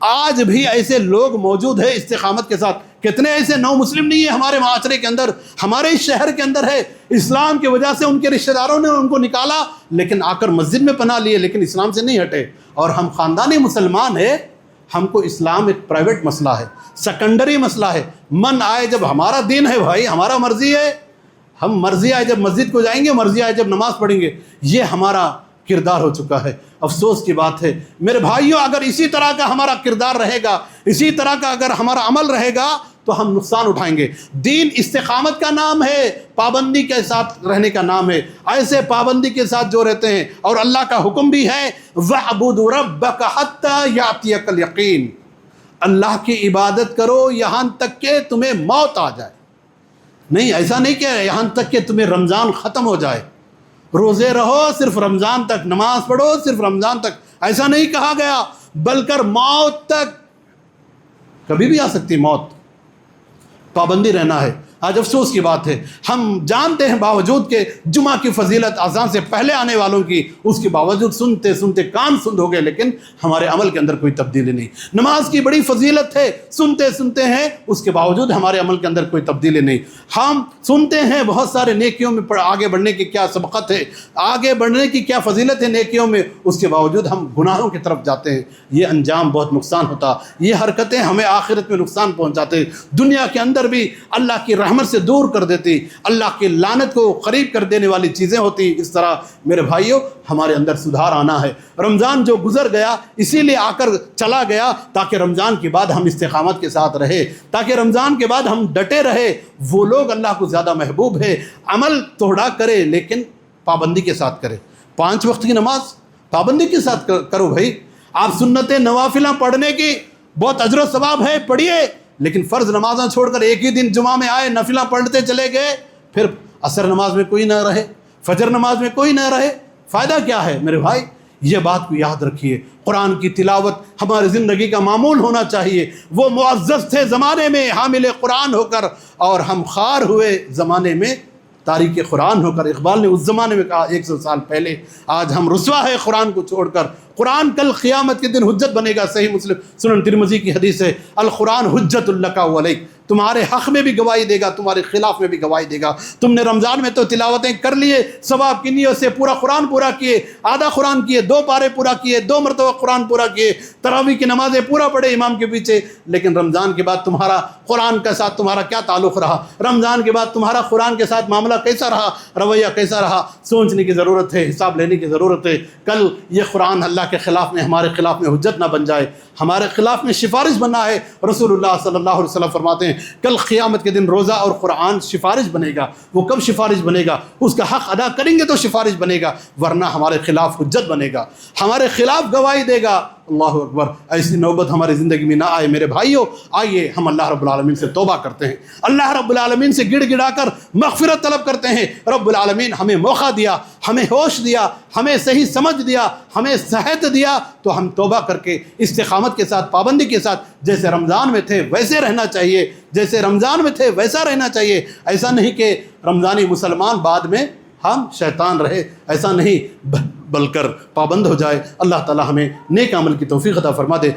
آج بھی ایسے لوگ موجود ہیں استقامت کے ساتھ. کتنے ایسے نو مسلم نہیں ہیں ہمارے معاشرے کے اندر, ہمارے اس شہر کے اندر ہے. اسلام کی وجہ سے ان کے رشتہ داروں نے ان کو نکالا, لیکن آ کر مسجد میں پناہ لیے, لیکن اسلام سے نہیں ہٹے. اور ہم خاندانی مسلمان ہیں, ہم کو اسلام ایک پرائیویٹ مسئلہ ہے, سیکنڈری مسئلہ ہے. من آئے جب ہمارا دین ہے بھائی, ہمارا مرضی ہے, ہم مرضی آئے جب مسجد کو جائیں گے, مرضی آئے جب نماز پڑھیں گے. یہ ہمارا کردار ہو چکا ہے. افسوس کی بات ہے میرے بھائیوں, اگر اسی طرح کا ہمارا کردار رہے گا, اسی طرح کا اگر ہمارا عمل رہے گا تو ہم نقصان اٹھائیں گے. دین استقامت کا نام ہے, پابندی کے ساتھ رہنے کا نام ہے. ایسے پابندی کے ساتھ جو رہتے ہیں, اور اللہ کا حکم بھی ہے وَاعْبُدْ رَبَّكَ حَتَّى يَأْتِيَكَ الْيَقِينُ, اللہ کی عبادت کرو یہاں تک کہ تمہیں موت آ جائے. نہیں, ایسا نہیں کہ یہاں تک کہ تمہیں رمضان ختم ہو جائے, روزے رہو صرف رمضان تک, نماز پڑھو صرف رمضان تک, ایسا نہیں کہا گیا, بلکہ موت تک. کبھی بھی آ سکتی موت, پابندی رہنا ہے. آج افسوس کی بات ہے, ہم جانتے ہیں باوجود کہ جمعہ کی فضیلت اذان سے پہلے آنے والوں کی, اس کے باوجود سنتے سنتے کان سند ہو گئے, لیکن ہمارے عمل کے اندر کوئی تبدیلی نہیں. نماز کی بڑی فضیلت ہے, سنتے سنتے ہیں, اس کے باوجود ہمارے عمل کے اندر کوئی تبدیلی نہیں. ہم سنتے ہیں بہت سارے نیکیوں میں آگے بڑھنے کی کیا سبقت ہے, آگے بڑھنے کی کیا فضیلت ہے نیکیوں میں, اس کے باوجود ہم گناہوں کی طرف جاتے ہیں. یہ انجام بہت نقصان ہوتا, یہ حرکتیں ہمیں آخرت میں نقصان پہنچاتے, دنیا کے اندر بھی اللہ کی رحمت سے دور کر دیتی, اللہ کی لعنت کو قریب کر دینے والی چیزیں ہوتی. اس طرح میرے بھائیوں ہمارے اندر سدھار آنا ہے. رمضان جو گزر گیا اسی لیے آ کر چلا گیا تاکہ رمضان کے بعد ہم استقامت کے ساتھ رہے, تاکہ رمضان کے بعد ہم ڈٹے رہے. وہ لوگ اللہ کو زیادہ محبوب ہے, عمل توڑا کرے لیکن پابندی کے ساتھ کرے. 5 وقت کی نماز پابندی کے ساتھ کرو بھائی. آپ سنتیں نوافلیں پڑھنے کی بہت اجر و ثواب ہے, پڑھیے, لیکن فرض نمازیں چھوڑ کر ایک ہی دن جمعہ میں آئے, نفلہ پڑھتے چلے گئے, پھر عصر نماز میں کوئی نہ رہے, فجر نماز میں کوئی نہ رہے, فائدہ کیا ہے میرے بھائی؟ یہ بات کو یاد رکھیے. قرآن کی تلاوت ہماری زندگی کا معمول ہونا چاہیے. وہ معزز تھے زمانے میں حامل قرآن ہو کر, اور ہم خوار ہوئے زمانے میں تاریخ قرآن ہو کر. اقبال نے اس زمانے میں کہا 100 سال پہلے, آج ہم رسوا ہے قرآن کو چھوڑ کر. قرآن کل قیامت کے دن حجت بنے گا. صحیح مسلم سنن ترمذی کی حدیث ہے, القرآن حجت لک و علیک, تمہارے حق میں بھی گواہی دے گا, تمہارے خلاف میں بھی گواہی دے گا. تم نے رمضان میں تو تلاوتیں کر لیے, ثواب کی نیت سے پورا قرآن پورا کیے, آدھا قرآن کیے, 2 پارے پورا کیے, 2 مرتبہ قرآن پورا کیے, تراویح کی نمازیں پورا پڑھے امام کے پیچھے, لیکن رمضان کے بعد تمہارا قرآن کے ساتھ تمہارا کیا تعلق رہا؟ رمضان کے بعد تمہارا قرآن کے ساتھ معاملہ کیسا رہا, رویہ کیسا رہا؟ سوچنے کی ضرورت ہے, حساب لینے کی ضرورت ہے. کل یہ قرآن اللہ کے خلاف میں, ہمارے خلاف میں حجت نہ بن جائے, ہمارے خلاف میں سفارش بنا ہے. رسول اللہ صلی اللہ علیہ وسلم فرماتے ہیں کل قیامت کے دن روزہ اور قرآن سفارش بنے گا. وہ کب سفارش بنے گا؟ اس کا حق ادا کریں گے تو سفارش بنے گا, ورنہ ہمارے خلاف حجت بنے گا, ہمارے خلاف گواہی دے گا. اللہ اکبر, ایسی نوبت ہماری زندگی میں نہ آئے. میرے بھائیوں آئیے ہم اللہ رب العالمین سے توبہ کرتے ہیں, اللہ رب العالمین سے گڑ گڑا کر مغفرت طلب کرتے ہیں. رب العالمین ہمیں موقع دیا, ہمیں ہوش دیا, ہمیں صحیح سمجھ دیا, ہمیں صحت دیا, تو ہم توبہ کر کے استقامت کے ساتھ, پابندی کے ساتھ, جیسے رمضان میں تھے ویسے رہنا چاہیے, جیسے رمضان میں تھے ویسا رہنا چاہیے. ایسا نہیں کہ رمضانی مسلمان بعد میں ہم شیطان رہے, ایسا نہیں, بلکہ پابند ہو جائے. اللہ تعالی ہمیں نیک عمل کی توفیق عطا فرما دے.